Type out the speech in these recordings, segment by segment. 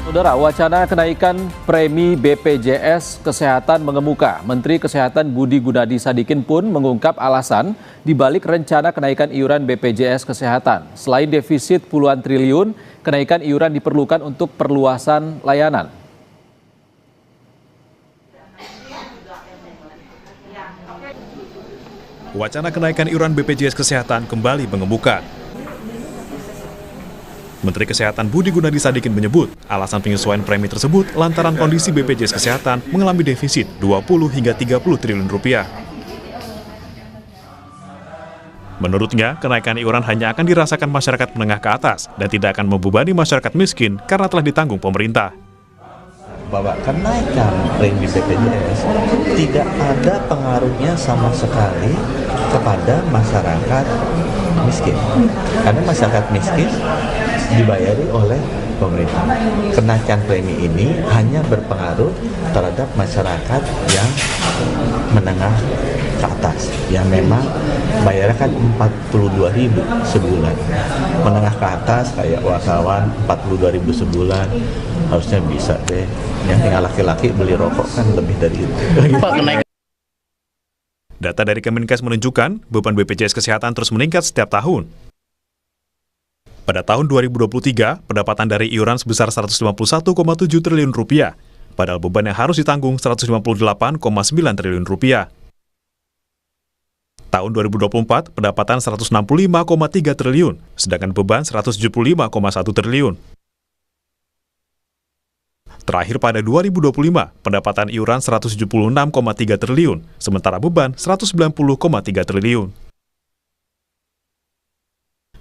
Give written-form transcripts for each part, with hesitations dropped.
Saudara, wacana kenaikan premi BPJS Kesehatan mengemuka. Menteri Kesehatan Budi Gunadi Sadikin pun mengungkap alasan dibalik rencana kenaikan iuran BPJS Kesehatan. Selain defisit puluhan triliun, kenaikan iuran diperlukan untuk perluasan layanan. Wacana kenaikan iuran BPJS Kesehatan kembali mengemuka. Menteri Kesehatan Budi Gunadi Sadikin menyebut alasan penyesuaian premi tersebut lantaran kondisi BPJS Kesehatan mengalami defisit 20 hingga 30 triliun rupiah. Menurutnya, kenaikan iuran hanya akan dirasakan masyarakat menengah ke atas dan tidak akan membebani masyarakat miskin karena telah ditanggung pemerintah. Bahwa kenaikan premi BPJS tidak ada pengaruhnya sama sekali kepada masyarakat miskin. Karena masyarakat miskin dibayari oleh pemerintah. Kenaikan premi ini hanya berpengaruh terhadap masyarakat yang menengah ke atas, yang memang bayarnya kan 42.000 sebulan. Menengah ke atas kayak wartawan 42.000 sebulan harusnya bisa deh. Yang tinggal laki-laki beli rokok kan lebih dari itu. Data dari Kemenkes menunjukkan beban BPJS Kesehatan terus meningkat setiap tahun. Pada tahun 2023, pendapatan dari iuran sebesar 151,7 triliun rupiah, padahal beban yang harus ditanggung 158,9 triliun rupiah. Tahun 2024, pendapatan 165,3 triliun, sedangkan beban 175,1 triliun. Terakhir pada 2025, pendapatan iuran 176,3 triliun, sementara beban 190,3 triliun.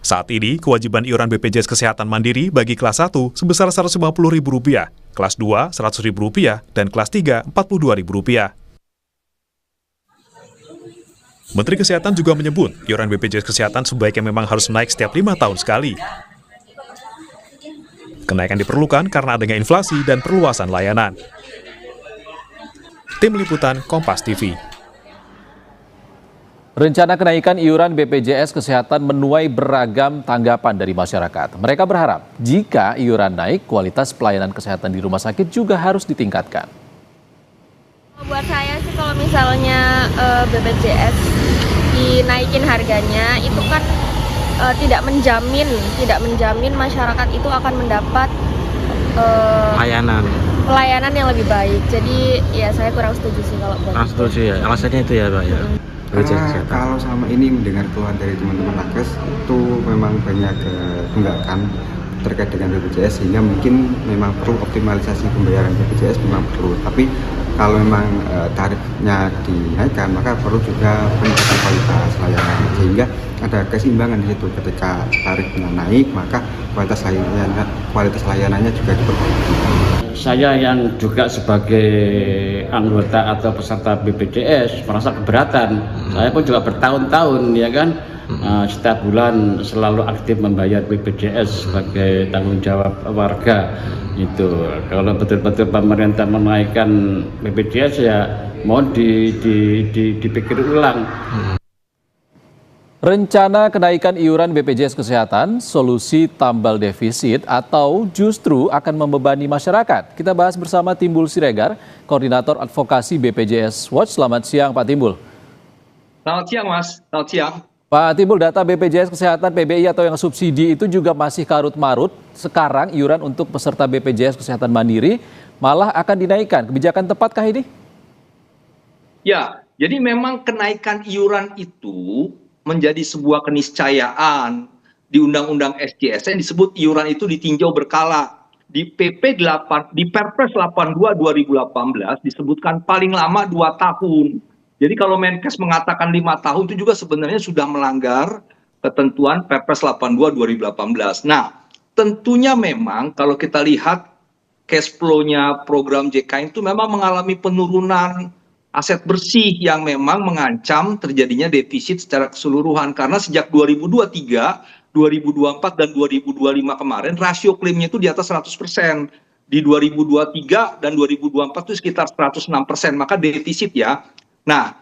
Saat ini, kewajiban iuran BPJS Kesehatan Mandiri bagi kelas 1 sebesar Rp150.000, kelas 2 Rp100.000, dan kelas 3 Rp42.000. Menteri Kesehatan juga menyebut, iuran BPJS Kesehatan sebaiknya memang harus naik setiap 5 tahun sekali. Kenaikan diperlukan karena adanya inflasi dan perluasan layanan. Tim Liputan Kompas TV. Rencana kenaikan iuran BPJS Kesehatan menuai beragam tanggapan dari masyarakat. Mereka berharap jika iuran naik, kualitas pelayanan kesehatan di rumah sakit juga harus ditingkatkan. Buat saya sih kalau misalnya BPJS dinaikin harganya, itu kan tidak menjamin masyarakat itu akan mendapat pelayanan yang lebih baik. Jadi ya saya kurang setuju sih kalau buat itu. Setuju ya, alasannya itu ya Pak ya. Kalau selama ini mendengar keluhan dari teman-teman nakes itu memang banyak tunggakan terkait dengan BPJS, sehingga mungkin memang perlu optimalisasi pembayaran BPJS memang perlu. Tapi kalau memang tarifnya dinaikkan, maka perlu juga peningkatan kualitas layanan, sehingga ada keseimbangan di situ. Ketika tarifnya naik, maka kualitas layanannya juga diperbaiki. Saya yang juga sebagai anggota atau peserta BPJS merasa keberatan. Saya pun juga bertahun-tahun ya kan, setiap bulan selalu aktif membayar BPJS sebagai tanggung jawab warga. Itu kalau betul-betul pemerintah menaikkan BPJS ya mohon dipikir ulang. Rencana kenaikan iuran BPJS Kesehatan, solusi tambal defisit atau justru akan membebani masyarakat? Kita bahas bersama Timbul Siregar, Koordinator Advokasi BPJS Watch. Selamat siang Pak Timbul. Selamat siang Mas, selamat siang. Pak Timbul, data BPJS Kesehatan PBI atau yang subsidi itu juga masih karut-marut. Sekarang iuran untuk peserta BPJS Kesehatan Mandiri malah akan dinaikkan. Kebijakan tepatkah ini? Ya, jadi memang kenaikan iuran itu menjadi sebuah keniscayaan. Di Undang-Undang SJSN disebut iuran itu ditinjau berkala. Di Perpres 82 2018 disebutkan paling lama 2 tahun. Jadi kalau Menkes mengatakan 5 tahun itu juga sebenarnya sudah melanggar ketentuan Perpres 82 2018. Nah, tentunya memang kalau kita lihat cash flow-nya program JKN itu memang mengalami penurunan aset bersih yang memang mengancam terjadinya defisit secara keseluruhan. Karena sejak 2023, 2024, dan 2025 kemarin rasio klaimnya itu di atas 100%. Di 2023 dan 2024 itu sekitar 106%, maka defisit ya. Nah,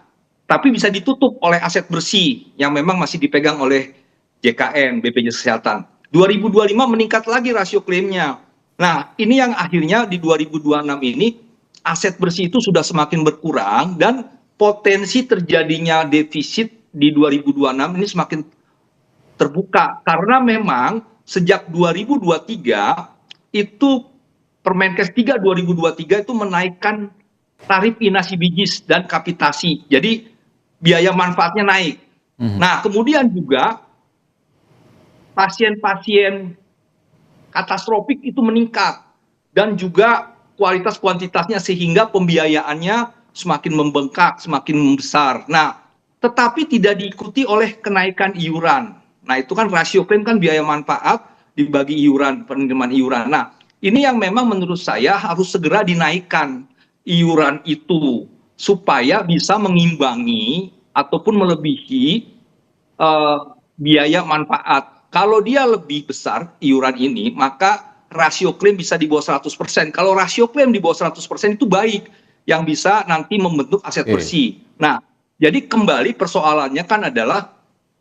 tapi bisa ditutup oleh aset bersih yang memang masih dipegang oleh JKN, BPJS Kesehatan. 2025 meningkat lagi rasio klaimnya. Nah, ini yang akhirnya di 2026 ini aset bersih itu sudah semakin berkurang dan potensi terjadinya defisit di 2026 ini semakin terbuka karena memang sejak 2023 itu Permenkes 3 2023 itu menaikkan tarif inasi bijis dan kapitasi. Jadi biaya manfaatnya naik. Nah, kemudian juga pasien-pasien katastrofik itu meningkat dan juga kualitas kuantitasnya sehingga pembiayaannya semakin membengkak, semakin membesar. Nah, tetapi tidak diikuti oleh kenaikan iuran. Nah, itu kan rasio klaim kan biaya manfaat dibagi iuran, penerimaan iuran. Nah, ini yang memang menurut saya harus segera dinaikkan iuran itu supaya bisa mengimbangi ataupun melebihi biaya manfaat. Kalau dia lebih besar iuran ini, maka rasio klaim bisa di bawah 100%. Kalau rasio klaim di bawah 100% itu baik, yang bisa nanti membentuk aset bersih. Nah, jadi kembali persoalannya kan adalah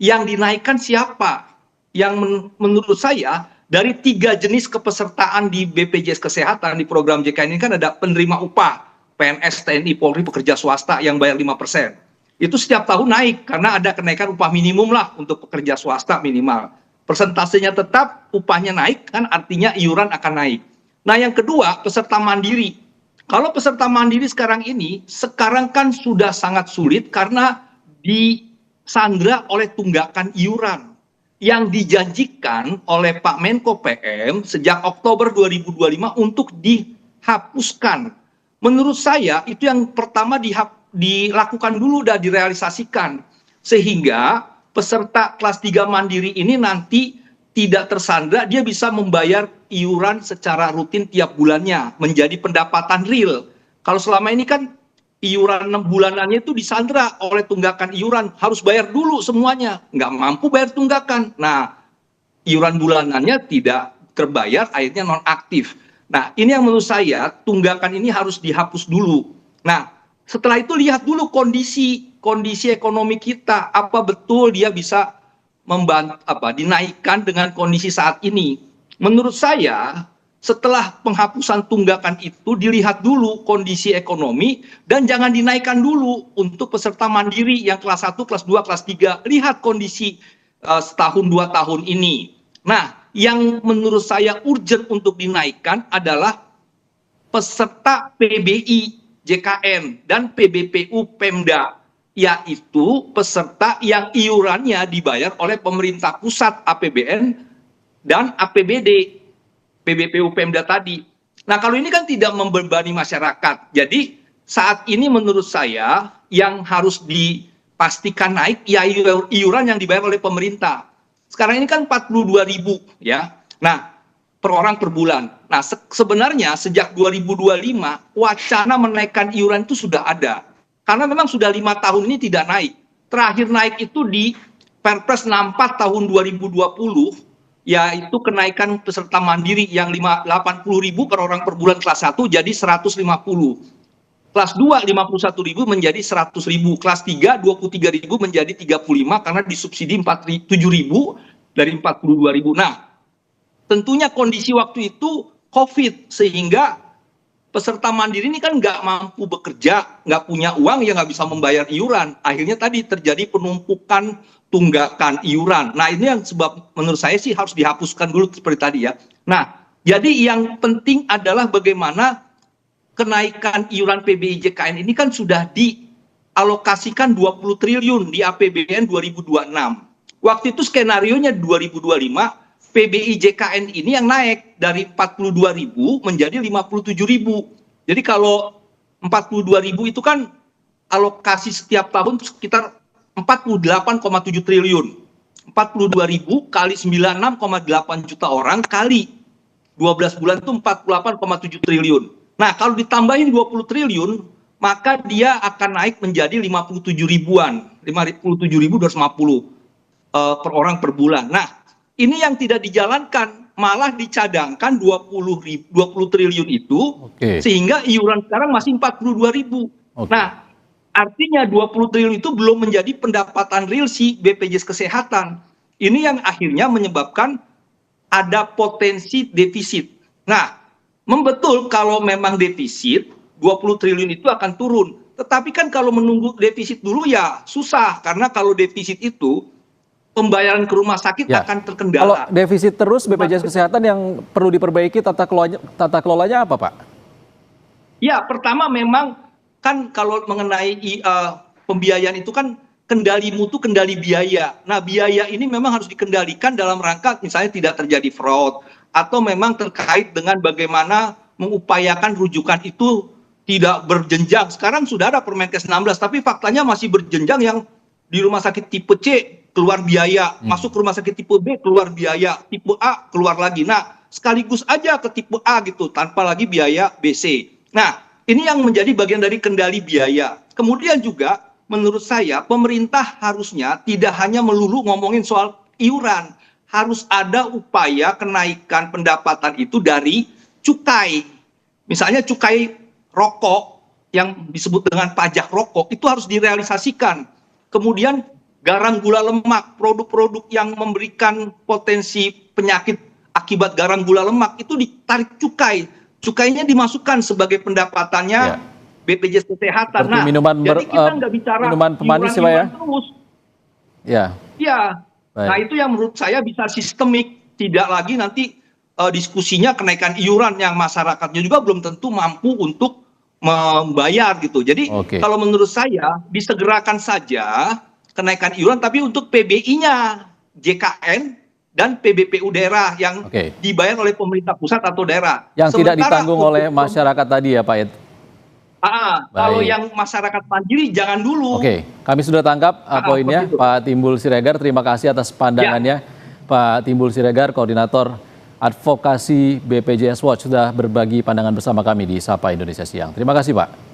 yang dinaikkan siapa? Yang menurut saya dari 3 jenis kepesertaan di BPJS Kesehatan di program JKN ini kan ada penerima upah, PNS, TNI, Polri, pekerja swasta yang bayar 5%. Itu setiap tahun naik karena ada kenaikan upah minimum lah untuk pekerja swasta minimal. Persentasenya tetap, upahnya naik kan artinya iuran akan naik. Nah, yang kedua, peserta mandiri. Kalau peserta mandiri sekarang kan sudah sangat sulit karena disandra oleh tunggakan iuran yang dijanjikan oleh Pak Menko PM sejak Oktober 2025 untuk dihapuskan. Menurut saya itu yang pertama dilakukan dulu dan direalisasikan sehingga peserta kelas 3 mandiri ini nanti tidak tersandra, dia bisa membayar iuran secara rutin tiap bulannya menjadi pendapatan real. Kalau selama ini kan iuran 6 bulanannya itu disandra oleh tunggakan iuran, harus bayar dulu semuanya, nggak mampu bayar tunggakan. Nah, iuran bulanannya tidak terbayar, akhirnya nonaktif. Nah, ini yang menurut saya tunggakan ini harus dihapus dulu. Nah, setelah itu lihat dulu kondisi ekonomi kita, apa betul dia bisa dinaikkan dengan kondisi saat ini. Menurut saya setelah penghapusan tunggakan itu dilihat dulu kondisi ekonomi dan jangan dinaikkan dulu untuk peserta mandiri yang kelas 1, kelas 2, kelas 3. Lihat kondisi setahun 2 tahun ini. Nah, yang menurut saya urgent untuk dinaikkan adalah peserta PBI JKN dan PBPU Pemda, yaitu peserta yang iurannya dibayar oleh pemerintah pusat APBN dan APBD, PBPU Pemda tadi. Nah, kalau ini kan tidak membebani masyarakat. Jadi saat ini menurut saya yang harus dipastikan naik ya iuran yang dibayar oleh pemerintah. Sekarang ini kan 42.000 ya. Nah, per orang per bulan. Nah, sebenarnya sejak 2025 wacana menaikkan iuran itu sudah ada. Karena memang sudah 5 tahun ini tidak naik. Terakhir naik itu di Perpres 64 tahun 2020, yaitu kenaikan peserta mandiri yang 80.000 per orang per bulan kelas 1 jadi 150. Kelas 2 51.000 menjadi 100.000. Kelas 3 23.000 menjadi 35 karena disubsidi 7.000 dari 42.000. Nah, tentunya kondisi waktu itu COVID sehingga peserta mandiri ini kan nggak mampu bekerja, nggak punya uang, ya nggak bisa membayar iuran. Akhirnya tadi terjadi penumpukan tunggakan iuran. Nah, ini yang sebab menurut saya sih harus dihapuskan dulu seperti tadi ya. Nah, jadi yang penting adalah bagaimana kenaikan iuran PBI JKN ini kan sudah dialokasikan 20 triliun di APBN 2026. Waktu itu skenarionya 2025, PBI JKN ini yang naik dari 42.000 menjadi 57.000. Jadi kalau 42.000 itu kan alokasi setiap tahun sekitar 48,7 triliun. 42.000 kali 96,8 juta orang kali 12 bulan itu 48,7 triliun. Nah, kalau ditambahin 20 triliun, maka dia akan naik menjadi 57 ribuan, 57.250 per orang per bulan. Nah, ini yang tidak dijalankan, malah dicadangkan 20 triliun itu, sehingga iuran sekarang masih 42.000. Nah, artinya 20 triliun itu belum menjadi pendapatan real si BPJS Kesehatan. Ini yang akhirnya menyebabkan ada potensi defisit. Nah, Membetul kalau memang defisit 20 triliun itu akan turun. Tetapi kan kalau menunggu defisit dulu ya susah, karena kalau defisit itu pembayaran ke rumah sakit Ya. akan Kalau terkendala. defisit terus BPJS Kesehatan yang perlu diperbaiki tata kelolanya apa, Pak? Ya, pertama memang kan kalau mengenai pembiayaan itu kan kendali mutu, kendali biaya. Nah, biaya ini memang harus dikendalikan dalam rangka misalnya tidak terjadi fraud, atau memang terkait dengan bagaimana mengupayakan rujukan itu tidak berjenjang. Sekarang sudah ada Permenkes 16, tapi faktanya masih berjenjang, yang di rumah sakit tipe C keluar biaya, masuk ke rumah sakit tipe B keluar biaya, tipe A keluar lagi. Nah, sekaligus aja ke tipe A gitu, tanpa lagi biaya BC. Nah, ini yang menjadi bagian dari kendali biaya. Kemudian juga menurut saya pemerintah harusnya tidak hanya melulu ngomongin soal iuran, harus ada upaya kenaikan pendapatan itu dari cukai. Misalnya cukai rokok yang disebut dengan pajak rokok itu harus direalisasikan. Kemudian garam gula lemak, produk-produk yang memberikan potensi penyakit akibat garam gula lemak itu ditarik cukai. Cukainya dimasukkan sebagai pendapatannya BPJS Kesehatan. Seperti minuman jadi kita nggak bicara minuman pemanis ya, Pak ya? terus. Ya. Ya. Baik. Nah, itu yang menurut saya bisa sistemik, tidak lagi nanti diskusinya kenaikan iuran yang masyarakatnya juga belum tentu mampu untuk membayar gitu. Jadi kalau menurut saya disegerakan saja kenaikan iuran, tapi untuk PBI-nya, JKN dan PBPU daerah yang dibayar oleh pemerintah pusat atau daerah. Yang tidak ditanggung oleh masyarakat tadi ya, Pak Ed? Kalau yang masyarakat mandiri jangan dulu. Oke, kami sudah tangkap poinnya, Pak Timbul Siregar. Terima kasih atas pandangannya, Pak Timbul Siregar, Koordinator Advokasi BPJS Watch, sudah berbagi pandangan bersama kami di Sapa Indonesia Siang. Terima kasih, Pak.